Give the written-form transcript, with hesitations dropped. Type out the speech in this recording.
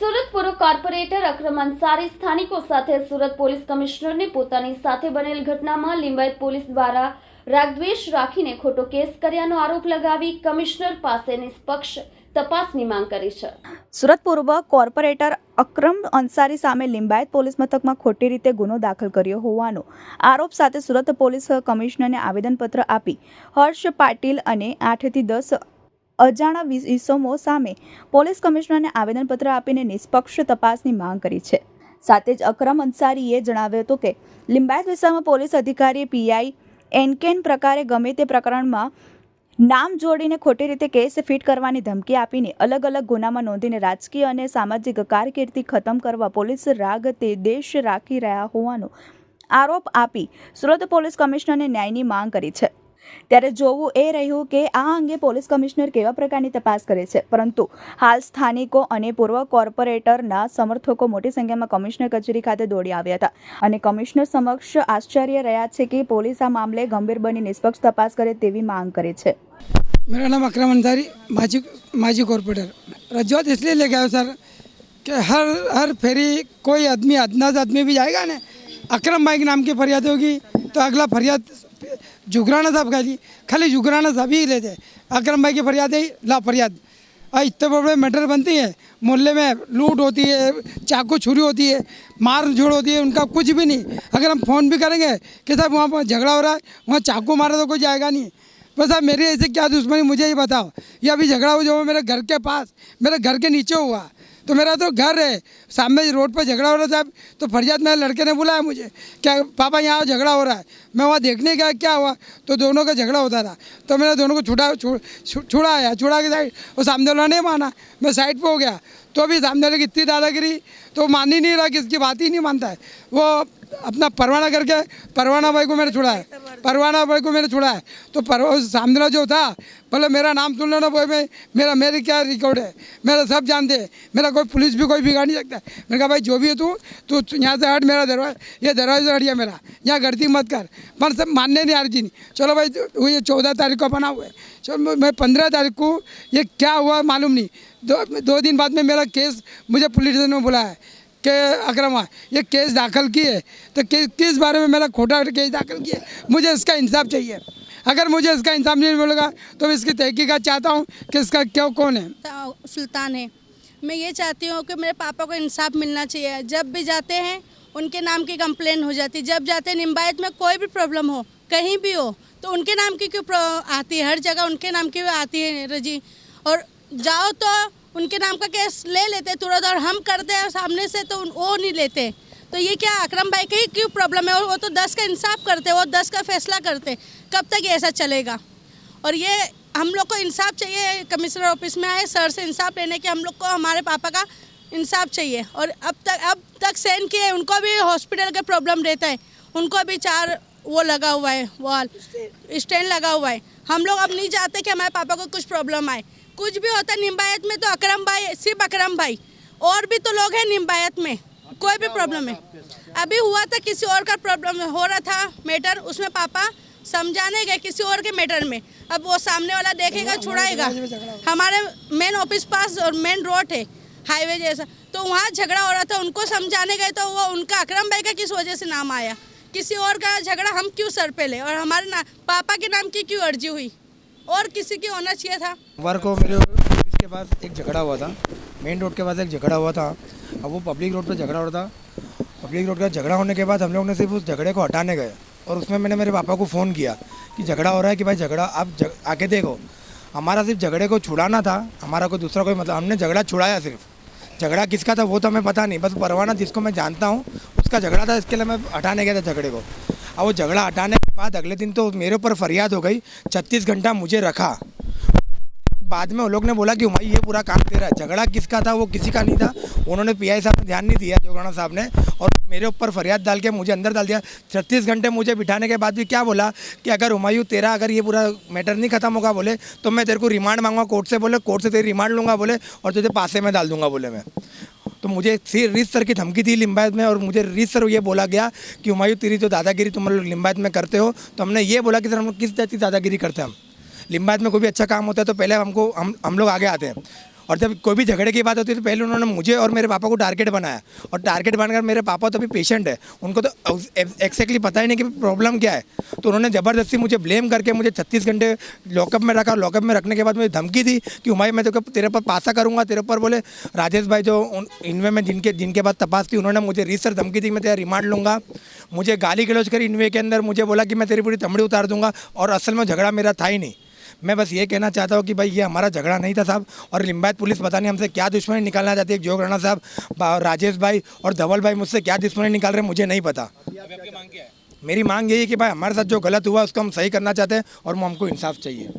સુરત પૂર્વ કોર્પોરેટર અકરમ અંસારી સ્થાનિકો સાથે સુરત પોલીસ કમિશનરને પોતાની સાથે બનેલ ઘટનામાં લિંબાયત પોલીસ દ્વારા રાગદ્વેષ રાખીને ખોટો કેસ કર્યાનો આરોપ લગાવી કમિશનર પાસે નિષ્પક્ષ તપાસની માંગ કરી છે। સુરત પૂર્વ કોર્પોરેટર અકરમ અંસારી સામે લિંબાયત પોલીસ મથકમાં ખોટી રીતે ગુનો દાખલ કર્યો હોવાનો આરોપ સાથે સુરત પોલીસ કમિશનરને આવેદનપત્ર આપી હર્ષ પાટીલ અને 8 થી 10 અજાણા ઇસમો સામે પોલીસ કમિશનરને આવેદનપત્ર આપીને નિષ્પક્ષ તપાસની માંગ કરી છે। સાથે જ અકરમ અંસારીએ જણાવ્યું હતું કે લિંબાયત વિસ્તારમાં પોલીસ અધિકારી પીઆઈ એનકેન પ્રકારે ગમે તે પ્રકરણમાં નામ જોડીને ખોટી રીતે કેસ ફિટ કરવાની ધમકી આપીને અલગ અલગ ગુનામાં નોંધીને રાજકીય અને સામાજિક કારકિર્દી ખતમ કરવા પોલીસ રાગ તે દેશ રાખી રહ્યા હોવાનો આરોપ આપી સુરત પોલીસ કમિશનરને ન્યાયની માંગ કરી છે। ત્યારે જોવું એ રહ્યું કે આ અંગે પોલીસ કમિશનર કેવા પ્રકારની તપાસ કરે છે, પરંતુ હાલ સ્થાનિકો અને પૂર્વ કોર્પોરેટરના સમર્થકો મોટી સંખ્યામાં કમિશનર કચેરી ખાતે દોડી આવ્યા હતા અને કમિશનર સમક્ષ આશ્ચર્ય રહ્યા છે કે પોલીસ આ મામલે ગંભીર બની નિષ્પક્ષ તપાસ કરે તેવી માંગ કરે છે। मेरा नाम अकरम अंसारी माजी कॉर्पोरेटर। रजूआत इसलिए लेके आया सर कि हर फेरी कोई आदमी अदनाज आदमी भी जाएगा ना, अकरम भाई के नाम की फरियाद होगी तो अगला फरियाद जुगराना साहब खाली जुगराना साहब ही लेते। अकरम भाई की फरियाद है, ला फरियाद। इतने बड़े मैटर बनती है, मोहल्ले में लूट होती है, चाकू छुरी होती है, मार झोड़ होती है, उनका कुछ भी नहीं। अगर हम फ़ोन भी करेंगे कि साहब वहाँ पर झगड़ा हो रहा है, वहाँ चाकू मारा तो कोई जाएगा नहीं। बस साहब मेरी ऐसे क्या दुश्मनी मुझे ही बताओ। ये अभी झगड़ा हो जो मेरे घर के पास, मेरे घर के नीचे हुआ, तो मेरा तो घर है सामने रोड पर झगड़ा हो रहा साहब। तो फरियाद मेरे लड़के ने बुलाया मुझे, क्या पापा यहाँ झगड़ा हो रहा है। मैं वहाँ देखने गया क्या हुआ, तो दोनों का झगड़ा होता था। तो मैंने दोनों को छुड़ा के साइड, वो सामने वाला नहीं माना, मैं साइड पर हो गया। तो अभी सामने वाले की इतनी दादागिरी तो मान ही नहीं रहा, किसकी बात ही नहीं मानता है। वो अपना परवाना करके परवाना भाई को मैंने छुड़ाया, परवाना भाई को मैंने छुड़ाया। तो सामने वाला जो था, भले मेरा नाम सुन लो ना, भाई में मेरी क्या रिकॉर्ड है, मेरा सब जानते हैं, मेरा कोई पुलिस भी कोई बिगाड़ नहीं सकता। मैंने कहा भाई जो भी है तू यहाँ से हट, मेरा दरवाजा ये दरवाजा से हटिया, मेरा यहाँ गलती मत कर। पर सब मानने नहीं आ रही थी। चलो भाई वो ये 14 तारीख को बना हुआ है, चलो मैं 15 तारीख को ये क्या हुआ मालूम नहीं। दो दिन बाद में मेरा केस मुझे पुलिस स्टेशन में बुलाया कि अकरमा ये केस दाखिल किए, तो किस बारे में मेरा खोटा केस दाखिल किए, मुझे इसका इंसाफ चाहिए। अगर मुझे इसका इंसाफ नहीं मिलेगा तो मैं इसकी तहकीकात चाहता हूँ कि इसका क्यों कौन है। सुल्तान है। मैं ये चाहती हूँ कि मेरे पापा को इंसाफ मिलना चाहिए। जब भी जाते हैं उनके नाम की कंप्लेन हो जाती है। जब जाते हैं लिंबायत में कोई भी प्रॉब्लम हो, कहीं भी हो, तो उनके नाम की क्यों आती है, हर जगह उनके नाम की आती है रजी। और जाओ तो उनके नाम का केस ले लेते तुरंत, और हम करते हैं सामने से तो वो नहीं लेते। तो ये क्या अकरम भाई का ही क्यों प्रॉब्लम है? और वो तो 10 का इंसाफ करते, वो 10 का फैसला करते। कब तक ये ऐसा चलेगा? और ये हम लोग को इंसाफ चाहिए। कमिश्नर ऑफिस में आए सर से इंसाफ लेने के, हम लोग को हमारे पापा का इंसाफ चाहिए। और अब तक सेंड किए, उनको भी हॉस्पिटल का प्रॉब्लम रहता है, उनको भी 4 वो लगा हुआ है, वॉल स्टैंड लगा हुआ है। हम लोग अब नहीं चाहते कि हमारे पापा को कुछ प्रॉब्लम आए। कुछ भी होता है निम्बायत में तो अकरम भाई, सिर्फ अकरम भाई, और भी तो लोग हैं निम्बायत में, कोई भी प्रॉब्लम है। अभी हुआ था किसी और का प्रॉब्लम हो रहा था मैटर, उसमें पापा समझाने गए किसी और के मैटर में। अब वो सामने वाला देखेगा छुड़ाएगा। हमारे मेन ऑफिस पास और मेन रोड है, हाईवे जैसा, तो वहाँ झगड़ा हो रहा था, उनको समझाने गए तो वो उनका अकरम भाई का किस वजह से नाम आया। किसी और का झगड़ा हम क्यों सर पे ले, और हमारे पापा के नाम की क्यों अर्जी हुई, और किसी की होना चाहिए था। सोमवार को मेरे ऑफिस के पास एक झगड़ा हुआ था, मेन रोड के पास एक झगड़ा हुआ था। अब वो पब्लिक रोड पर झगड़ा हो रहा था। पब्लिक रोड का झगड़ा होने के बाद हम लोग ने सिर्फ उस झगड़े को हटाने गए, और उसमें मैंने मेरे पापा को फ़ोन किया कि झगड़ा हो रहा है, कि भाई झगड़ा आप आके देखो। हमारा सिर्फ झगड़े को छुड़ाना था, हमारा कोई दूसरा कोई मतलब, हमने झगड़ा छुड़ाया। सिर्फ झगड़ा किसका था वो तो हमें पता नहीं, बस परवाना जिसको मैं जानता हूँ उसका झगड़ा था, इसके लिए मैं हटाने गया था झगड़े को। अब वो झगड़ा हटाने के बाद अगले दिन तो मेरे ऊपर फरियाद हो गई, 36 घंटा मुझे रखा। बाद में वो लोग ने बोला कि भाई ये पूरा काम तेरा है। झगड़ा किसका था वो किसी का नहीं था। उन्होंने पीआई साहब ने ध्यान नहीं दिया, जोगाना साहब ने, और मेरे ऊपर फरियाद डाल के मुझे अंदर डाल दिया। 36 घंटे मुझे बिठाने के बाद भी क्या बोला कि अगर हुमायूं तेरा अगर ये पूरा मैटर नहीं खत्म होगा बोले, तो मैं तेरे को रिमांड मांगूंगा कोर्ट से, बोले कोर्ट से तेरी रिमांड लूँगा बोले, और तुझे पासे में डाल दूंगा बोले। मैं तो मुझे रीत सर की धमकी थी लिंबायत में, और मुझे रीत सर ये बोला गया कि हुमायूं तेरी जो दादागिरी तुम लोग लिंबायत में करते हो। तो हमने ये बोला कि सर हम लोग किस तरह की दादागिरी करते हैं। हम लिंबायत में कोई भी अच्छा काम होता है तो पहले हम लोग आगे आते हैं। और जब कोई भी झगड़े की बात होती है तो पहले उन्होंने मुझे और मेरे पापा को टारगेट बनाया, और टारगेट बनाकर मेरे पापा तो अभी पेशेंट है, उनको तो एक्जैक्टली पता ही नहीं कि प्रॉब्लम क्या है। तो उन्होंने ज़बरदस्ती मुझे ब्लेम करके मुझे 36 घंटे लॉकअप में रखा। लॉकअप में रखने के बाद मुझे धमकी दी कि हुमायूं मैं तेरे पर पासा करूँगा, तेरे ऊपर बोले राजेश भाई जो इनवे में जिनके बाद तपास थी, उन्होंने मुझे रीसर धमकी दी मैं तेरा रिमांड लूँगा। मुझे गाली गलौज कर इनवे के अंदर मुझे बोला कि मैं तेरी पूरी चमड़ी उतार दूंगा, और असल में झगड़ा मेरा था ही नहीं। मैं बस ये कहना चाहता हूँ कि भाई ये हमारा झगड़ा नहीं था साहब, और लिंबायत पुलिस पता नहीं हमसे क्या दुश्मनी निकालना चाहती है। जोग राणा साहब, राजेश भाई और धवल भाई मुझसे क्या दुश्मनी निकाल रहे हैं मुझे नहीं पता। मेरी मांग यही है कि भाई हमारे साथ जो गलत हुआ उसको हम सही करना चाहते हैं और हमको इंसाफ चाहिए।